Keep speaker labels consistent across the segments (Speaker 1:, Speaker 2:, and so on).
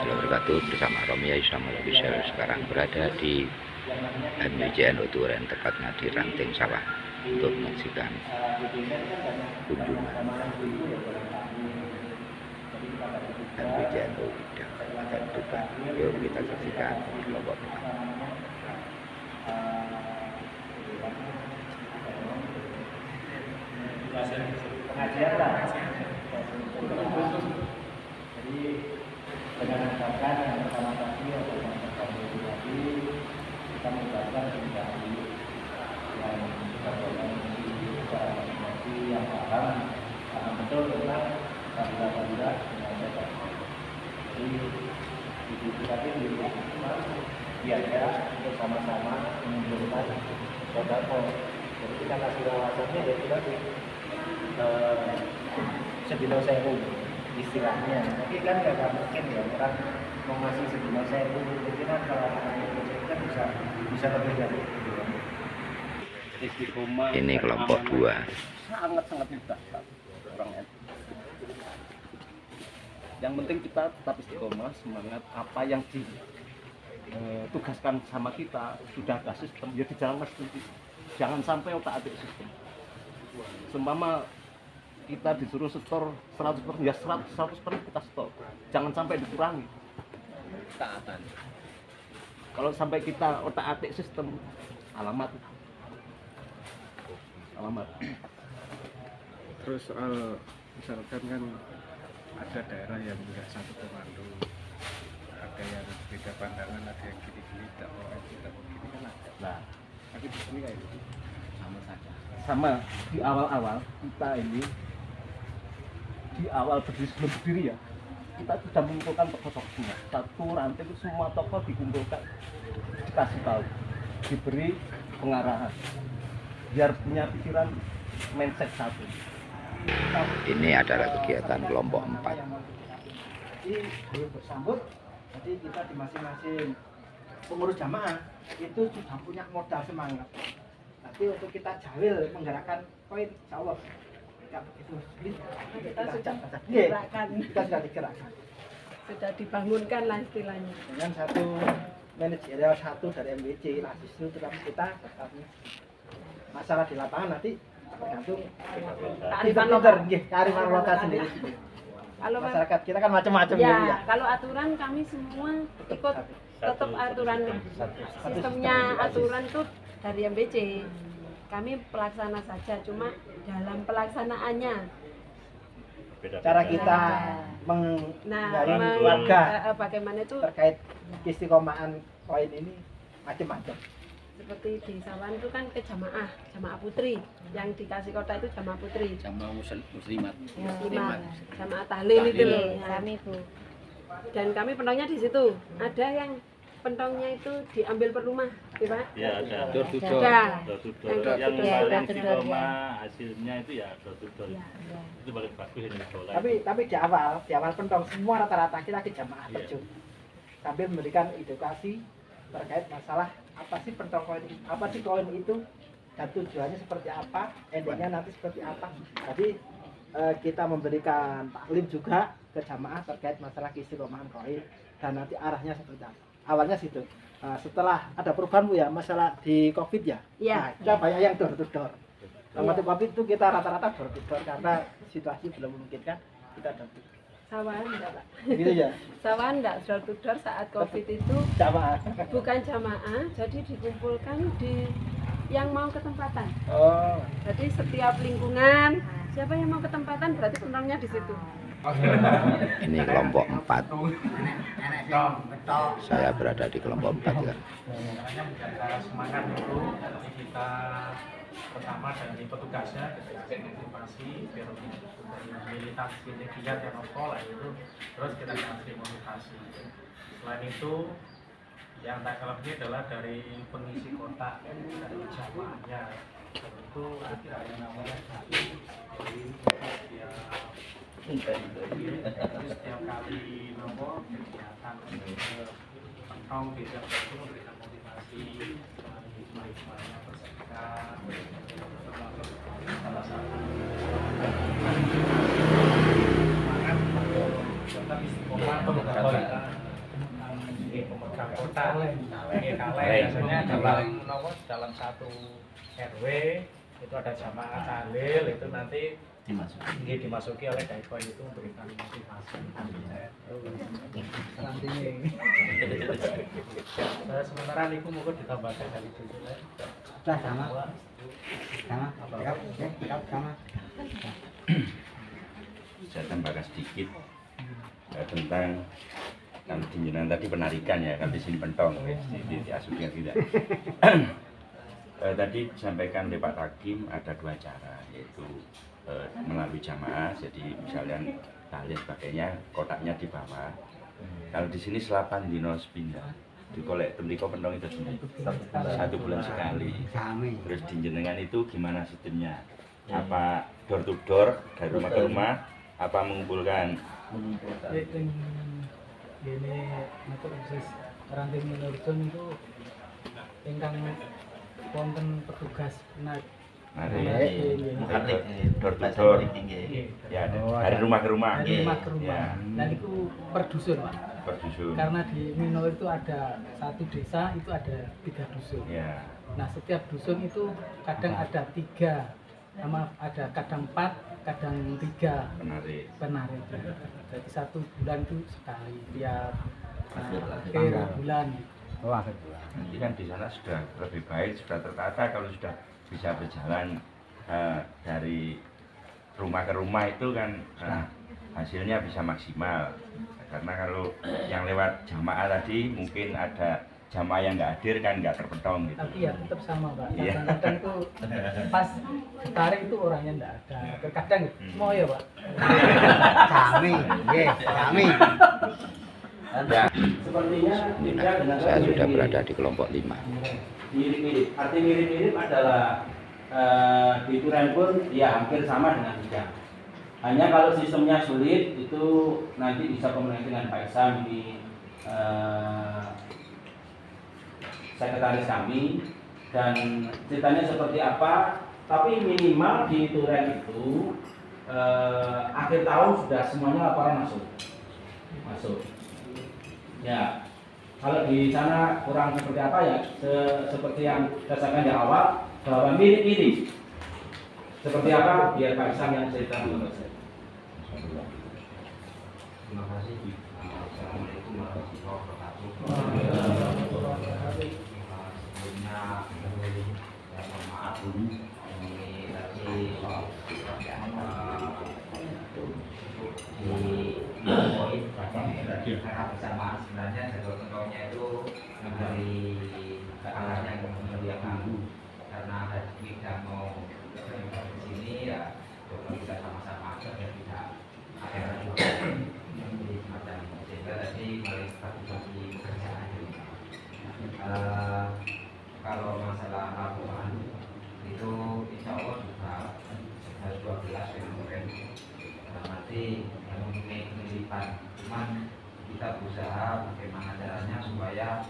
Speaker 1: warahmatullahi wabarakatuh. Bersama Romi Islam Official sekarang berada di MWJN Duren, tepatnya di Ranting Sawah, untuk menyaksikan kunjungan MWJN Bidang Kabupaten Tuban. Yuk kita saksikan di kelompok pertama.
Speaker 2: Pengajian lah. Jadi dengan mengucapkan yang pertama tadi adalah tadi kita mengucapkan kembali yang kita boleh secara masing-masing yang paham betul tentang benda-benda yang ada. Jadi itu tadi biasa untuk sama-sama menunjukkan sodako. Jadi kita kasih wawasannya ya tadi sebilo sewu istilahnya, tapi kan nggak mungkin ya orang mau ngasih sebilo sewu, jadi kan kalau kan bisa lebih dari itu.
Speaker 1: Ini kelompok 2.
Speaker 3: Sangat mudah orangnya. Yang penting kita tetap istiqomah, semangat apa yang ditugaskan sama kita, sudah ada sistem ya dijalankan seperti itu. Jangan sampai otak-atik sistem. Seumpama kita disuruh setor 100%, ya 100% kita setor. Jangan sampai dikurangi. Taatan. Kalau sampai kita otak-atik sistem, alamat.
Speaker 4: Terus soal misalkan kan ada daerah yang tidak satu komando, ada yang beda pandangan, ada yang gini-gini, tidak mau gini kan ada.
Speaker 3: Nah,
Speaker 4: Tapi di sini kayak gitu.
Speaker 3: sama saja. Sama di awal-awal kita ini, di awal sebelum berdiri ya, kita sudah mengumpulkan tokoh-tokoh semua. Satu ranting itu semua tokoh dikumpulkan, dikasih tahu, diberi pengarahan, biar punya pikiran mindset satu.
Speaker 1: Ini adalah kegiatan kelompok 4.
Speaker 2: Jadi belum bersambut, jadi kita di masing-masing pengurus jamaah itu sudah punya modal semangat. Tapi untuk kita jawil menggerakkan koin, insya Allah nggak begitu sulit.
Speaker 5: Kita sudah
Speaker 2: Iya,
Speaker 5: digerakkan,
Speaker 2: kita sudah digerakkan.
Speaker 5: sudah dibangunkan lah istilahnya.
Speaker 2: Dengan satu manajerial satu dari MWC, nah justru tetap kita tetap masalah di lapangan nanti tergantung
Speaker 5: Kearifan
Speaker 2: pinter-pinter,
Speaker 5: lokal.
Speaker 2: nggih, kearifan lokal sendiri.
Speaker 5: Kalau
Speaker 2: Masyarakat kita kan macam-macam
Speaker 5: ya, kalau aturan kami semua ikut tetap aturan sistemnya aturan tuh dari MBC. Kami pelaksana saja, cuma dalam pelaksanaannya.
Speaker 2: cara kita menyaring warga
Speaker 5: Bagaimana itu
Speaker 2: terkait istiqomahan koin ini macam-macam.
Speaker 5: seperti di Sawan itu kan ke jamaah putri, yang dikasih kota itu jamaah putri.
Speaker 3: Jamaah muslimat.
Speaker 5: Muslimat, jamaah tahlil itu loh. Kami Bu. Dan kami pentongnya di situ. Ada yang pentongnya itu diambil per rumah, ya Pak?
Speaker 6: Ya ada.
Speaker 3: Door to door.
Speaker 5: Ada.
Speaker 6: Yang
Speaker 5: Yang
Speaker 6: paling
Speaker 5: door to door,
Speaker 6: istiqomah hasilnya itu ya door to door. Itu paling bagus ini bola.
Speaker 2: Tapi di awal pentong semua rata-rata kita ke jamaah terjun sambil memberikan edukasi terkait masalah apa sih pentong koin, apa sih koin itu dan tujuannya seperti apa, endingnya nanti seperti apa. Jadi kita memberikan taklim juga ke jamaah terkait masalah keistiqomahan koin dan nanti arahnya seperti apa. Awalnya situ. Setelah ada perubahan Bu ya masalah di Covid ya.
Speaker 5: Iya.
Speaker 2: Nah, kita banyak yang door to door. Waktu Covid itu kita rata-rata door to door karena situasi belum memungkinkan kita door to door.
Speaker 5: Sawan enggak Pak?
Speaker 2: Gitu ya.
Speaker 5: Sawan enggak door to door saat Covid itu
Speaker 2: Jamaah.
Speaker 5: bukan jamaah, jadi dikumpulkan di yang mau ketempatan.
Speaker 2: Oh.
Speaker 5: Jadi setiap lingkungan siapa yang mau ketempatan berarti pentongnya di situ.
Speaker 1: Ini kelompok 4. Saya berada di kelompok 4 ya.
Speaker 7: Caranya menjaga semangat itu kita pertama dari petugasnya kita motivasi biar dari militasi giat dan okolah itu terus kita kasih motivasi. Selain itu yang tak kalah penting adalah dari pengisi kotak dari jamaahnya itu ada yang namanya setiap kali nomor kegiatan pentong bisa itu memberikan motivasi semuanya bersihkan termasuk salah satu semangat tetap istiqomah pemegang kota, ini kaleng
Speaker 1: Kaleng.
Speaker 7: biasanya dalam satu RW itu ada jamaah tahlil itu nanti dimasuki oleh daikon itu memberikan motivasi. Sementara niku mungkin ditambahkan dari dulu.
Speaker 2: Sudah sama. Sama.
Speaker 1: Saya tambahkan sedikit tentang kan dinjenan tadi penarikan ya, kan di sini pentong di asupnya tidak. Tadi disampaikan oleh Pak Hakim ada 2 cara, yaitu melalui jamaah, jadi misalnya tahlil sebagainya kotaknya di bawah. Kalau di sini selapan dino pindah di kolek temliko pentong itu sendiri 1 bulan sekali. Terus dinjenengan itu gimana sistemnya? Apa door to door dari rumah ke rumah? Apa mengumpulkan?
Speaker 2: Gini, untuk khusus ranting menurutun itu ingkang wonten petugas naik
Speaker 1: door to door. Ya, dari rumah ke rumah.
Speaker 2: dari rumah ke rumah.
Speaker 1: Ya.
Speaker 2: Dan itu per dusun, Pak.
Speaker 1: Per dusun.
Speaker 2: Karena di Mino itu ada 1 desa itu ada 3 dusun.
Speaker 1: Ya.
Speaker 2: Nah, setiap dusun itu kadang ada 3, sama ada kadang 4, kadang 3 penarik. Jadi 1 bulan itu sekali tiap akhir bulan.
Speaker 1: Nanti kan di sana sudah lebih baik, sudah tertata kalau sudah bisa berjalan dari rumah ke rumah itu kan hasilnya bisa maksimal. Karena kalau yang lewat jamaah tadi mungkin ada jamaah yang nggak hadir kan nggak terpotong gitu.
Speaker 2: Tapi ya tetap sama, Pak.
Speaker 1: Iya.
Speaker 2: Kadang-kadang itu pas ditarik itu orangnya nggak ada. Kadang mau ya, Pak.
Speaker 8: Kami.
Speaker 1: Ya,
Speaker 3: Sepertinya tidak dengan
Speaker 1: saya sudah berada di kelompok 5.
Speaker 3: mirip-mirip. Arti mirip-mirip adalah di Turen pun ya hampir sama dengan tidak. Hanya kalau sistemnya sulit itu nanti bisa komunikasi dengan Pak Isam di sekretaris kami, dan ceritanya seperti apa. Tapi minimal di Turen itu akhir tahun sudah semuanya laporan masuk. Ya, kalau di sana kurang seperti apa ya, seperti yang saya sampaikan di awal bahwa mirip-mirip seperti apa biar Pak Isam yang cerita menurut saya.
Speaker 8: Terima kasih. Assalamualaikum warahmatullahi wabarakatuh. Sebelumnya saya mohon maaf ini tadi karena bersamaan sebenarnya jadwal contohnya itu dari kakak yang memuliakan, karena ada tidak mau terlibat di sini ya coba kita sama-sama aja biar tidak ada juga jadi semacam sehingga tadi mulai bagi pekerjaan ini. Kalau masalah laporan itu insya Allah juga harus 12 kemarin nanti yang mempunyai kemiripan, cuman kita berusaha bagaimana caranya supaya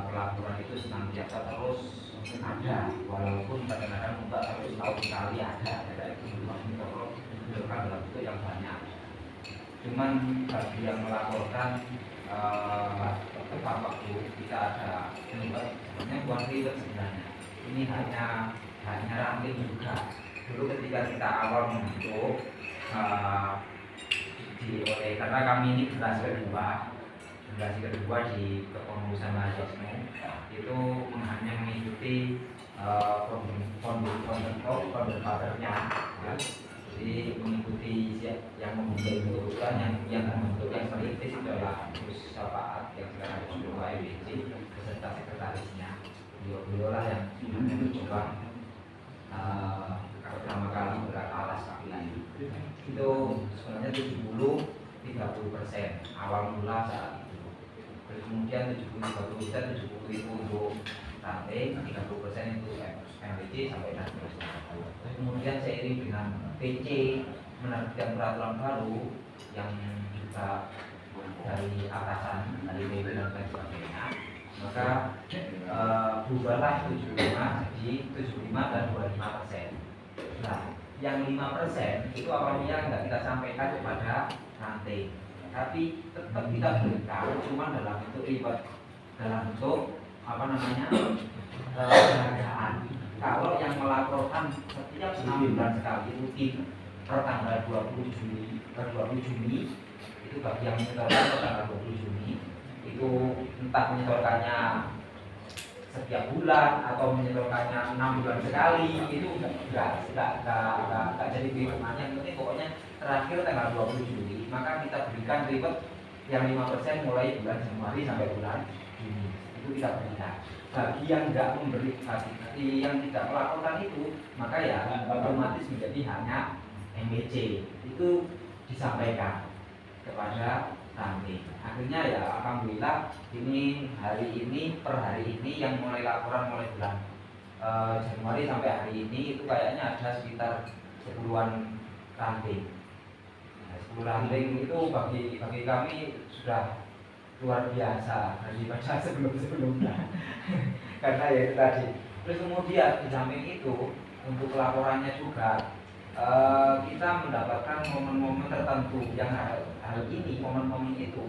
Speaker 8: pelaporan itu senantiasa terus ada, walaupun kadang-kadang enggak harus tahun sekali ada itu menunjukkan dalam bentuk yang banyak. Cuman bagi yang melaporkan tepat waktu kita ada sebenarnya bukan ribet sebenarnya, ini hanya ranting juga. Dulu ketika kita awal membentuk karena kami ini generasi kedua di kepengurusan mahasiswa itu hanya mengikuti founder-fathernya, ya. Jadi mengikuti yang membentuk yang membentuk yang perintis itu adalah Gus Safaat yang sekarang ketua IBC beserta sekretarisnya. Beliau lah yang mencoba pertama kali alas kaki itu sebenarnya 70-30% awal mula saat itu. Terus kemudian 70-30% 70 itu untuk ranting, 30% itu MPC sampai dan seterusnya. Terus kemudian seiring dengan PC menerbitkan peraturan baru yang juga dari atasan dari PP dan lain sebagainya, maka berubahlah 75 jadi 75 dan 25%. Nah, yang 5% itu awalnya nggak kita sampaikan kepada ranting tapi tetap kita berikan cuma dalam bentuk reward, dalam bentuk apa namanya penghargaan. Kalau yang melaporkan setiap 6 bulan sekali rutin per tanggal 20 Juni itu bagi yang menyetorkan per tanggal 20 Juni itu entah menyetorkannya setiap bulan atau menyetorkannya 6 bulan sekali itu enggak jadi hitungannya. Yang penting pokoknya terakhir tanggal 20 Juli maka kita berikan reward yang 5% mulai bulan Januari sampai bulan Juni itu kita berikan. Bagi yang enggak memberi, bagi yang tidak melakukan itu maka ya otomatis menjadi hanya MBC itu disampaikan kepada ranting. Akhirnya ya alhamdulillah ini hari ini per hari ini yang mulai laporan mulai bulan Januari sampai hari ini itu kayaknya ada sekitar 10-an ranting. Nah, 10 ranting itu bagi kami sudah luar biasa daripada sebelumnya karena ya itu tadi. Terus kemudian di samping itu untuk laporannya juga kita mendapatkan momen-momen tertentu yang hari ini momen-momen itu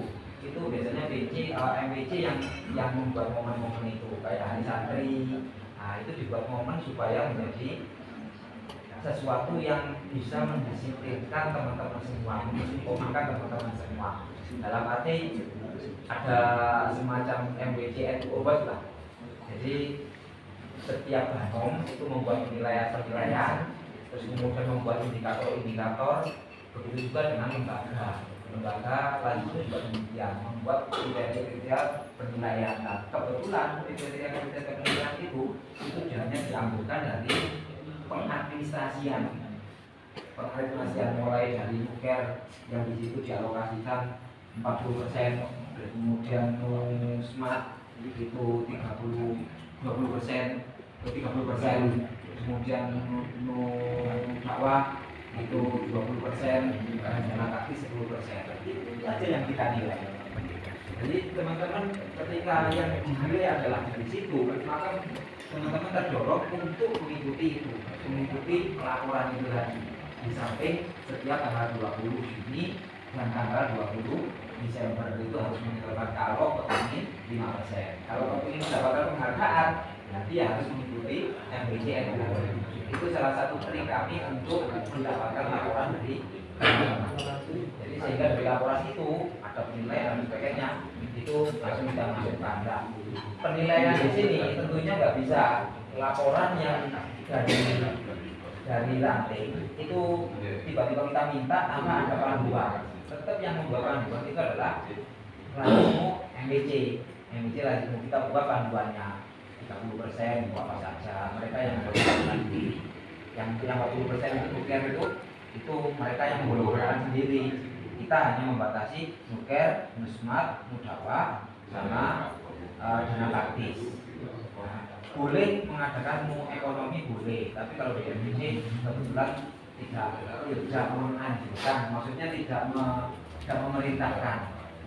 Speaker 8: biasanya MBC yang membuat momen-momen itu kayak hari santri. Nah itu dibuat momen supaya menjadi sesuatu yang bisa mendisiplinkan teman-teman semua, mendisiplinkan teman-teman semua. Dalam arti ada semacam MBC NU obat lah. Jadi setiap banom itu membuat penilaian, terus kemudian membuat indikator. Begitu juga dengan lembaga lain itu juga demikian, membuat kriteria penilaian. Nah, kebetulan kriteria penilaian itu hanya diambilkan dari pengadministrasian mulai dari nuker yang di situ dialokasikan 40%, kemudian smart itu 20%, kemudian dakwah itu 20%, dana taktis 10%. Itu aja yang kita nilai. Jadi teman-teman ketika yang dinilai adalah di situ, maka teman-teman terdorong untuk mengikuti laporan itu tadi. Di samping setiap tanggal 20 Juni dan tanggal 20 Desember itu harus menyetorkan kalau kepingin 5%. Kalau kepingin mendapatkan penghargaan, nanti harus mengikuti MBC NU. Itu salah satu trik kami untuk mendapatkan laporan dari jadi sehingga dari laporan itu ada penilaian dan sebagainya itu langsung kita masukkan. Nah, penilaian di sini tentunya nggak bisa laporan yang dari ranting itu tiba-tiba kita minta tanpa ada panduan. Tetap yang membuat panduan itu adalah langsung MBC langsung kita buat panduannya 30% apa saja. Mereka yang yang 40% itu nuker itu mereka yang membolehkan sendiri. Kita hanya membatasi nuker, nusmat, mudawa, sama dana taktis. Boleh mengadakan ekonomi boleh, tapi kalau di MBC kebetulan tidak menganjurkan, maksudnya tidak memerintahkan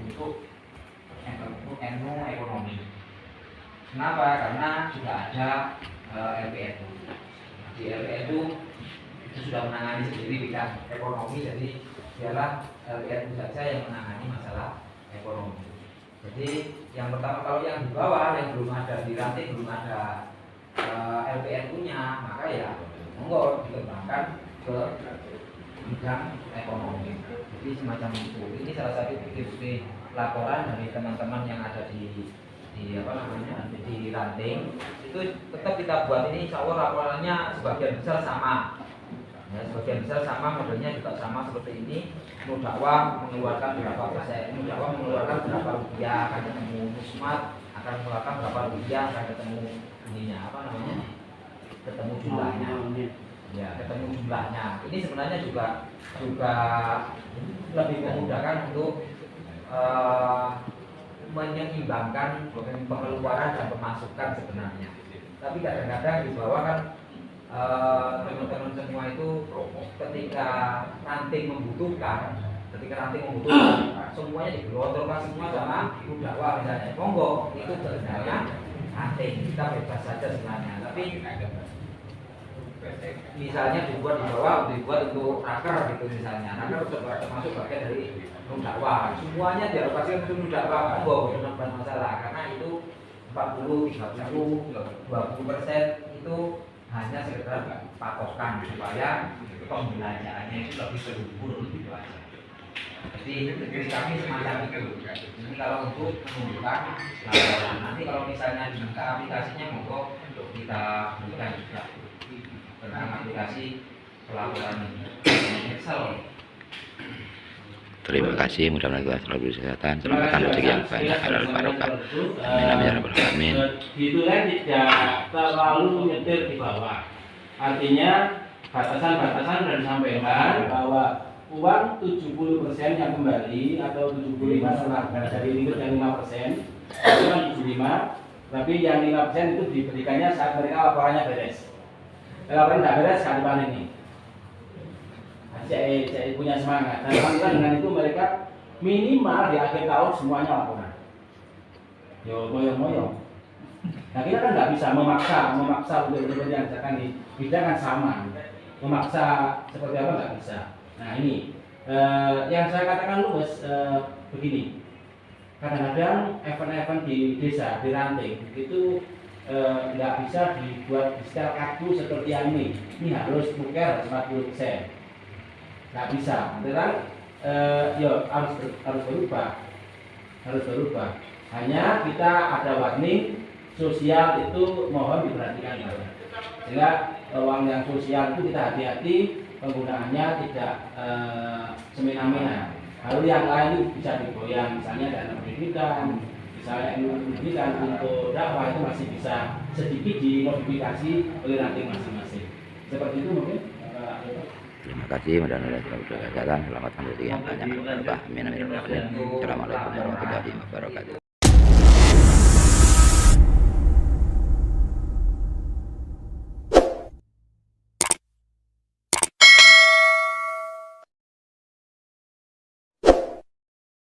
Speaker 8: untuk NU ekonomi. Kenapa? Karena sudah ada LPNU. Di LPNU itu sudah menangani sendiri bidang ekonomi, jadi biarlah LPNU saja yang menangani masalah ekonomi. Jadi yang pertama kalau yang di bawah yang belum ada di ranting belum ada LPNU-nya, maka ya monggo dikembangkan ke bidang ekonomi. Jadi semacam itu. Ini salah satu bukti laporan dari teman-teman yang ada di ranting. Itu tetap kita buat ini, insya Allah laporannya sebagian besar sama. Ya, sebagian besar sama, modelnya juga sama seperti ini. Mudakwah mengeluarkan berapa persen, mudakwah mengeluarkan berapa rupiah akan ketemu, musmat akan mengeluarkan berapa rupiah akan ketemu ininya ketemu jumlahnya. Ya, ketemu jumlahnya. Ini sebenarnya juga lebih memudahkan untuk menyeimbangkan pengeluaran dan pemasukan sebenarnya. Tapi kadang-kadang di bawah kan teman-teman semua itu ketika ranting membutuhkan semuanya digelontorkan semua sama dakwah misalnya. Monggo itu sebenarnya ranting, kita bebas saja sebenarnya. Tapi misalnya dibuat di bawah, dibuat untuk raker gitu misalnya, raker termasuk bagian dari hukum dakwah, semuanya dialokasikan untuk hukum dakwah, bukan masalah, karena itu 40, 30, 20% itu hanya sekedar patokan supaya pembelanjaannya itu lebih terukur gitu aja. Jadi kami semacam itu. Ini kalau untuk menunjukkan laporan. Nanti kalau misalnya diminta aplikasinya monggo kita berikan juga tentang aplikasi pelaporan ini. Excel.
Speaker 9: Terima kasih, mudah-mudahan kita selalu kesehatan, selamatkan rezeki yang banyak, halal barokah. Amin amin ya rabbal alamin.
Speaker 10: Itu kan tidak terlalu nyetir di bawah. Artinya batasan-batasan sudah disampaikan bahwa uang 70% yang kembali atau 75 setelah dari limit yang 5%, itu kan 75, tapi yang 5% itu diberikannya saat mereka laporannya beres. Laporan tidak beres sekali panen ini. Saya punya semangat. Dan alhamdulillah dengan itu mereka minimal di akhir tahun semuanya laporan. Yo moyong-moyong. Nah kita kan nggak bisa memaksa untuk seperti yang misalkan di bidang kan sama. Memaksa seperti apa nggak bisa. Nah ini yang saya katakan luwes begini. Kadang-kadang event-event di desa, di ranting itu nggak bisa dibuat di setel kartu seperti yang ini. Ini harus tuker 40%. Nggak bisa, beneran harus berubah. Hanya kita ada warning sosial itu mohon diperhatikan banget. Sehingga uang yang sosial itu kita hati-hati penggunaannya tidak semena-mena. Lalu yang lain bisa digoyang, misalnya dana pendidikan, misalnya ilmu pendidikan untuk dakwah itu masih bisa sedikit dimodifikasi oleh ranting masing-masing. Seperti itu mungkin.
Speaker 9: Terima kasih, mudah-mudahan selalu kesehatan, selamatkan rezeki yang banyak, barokah. Amin amin ya rabbal alamin. Assalamualaikum warahmatullahi wabarakatuh.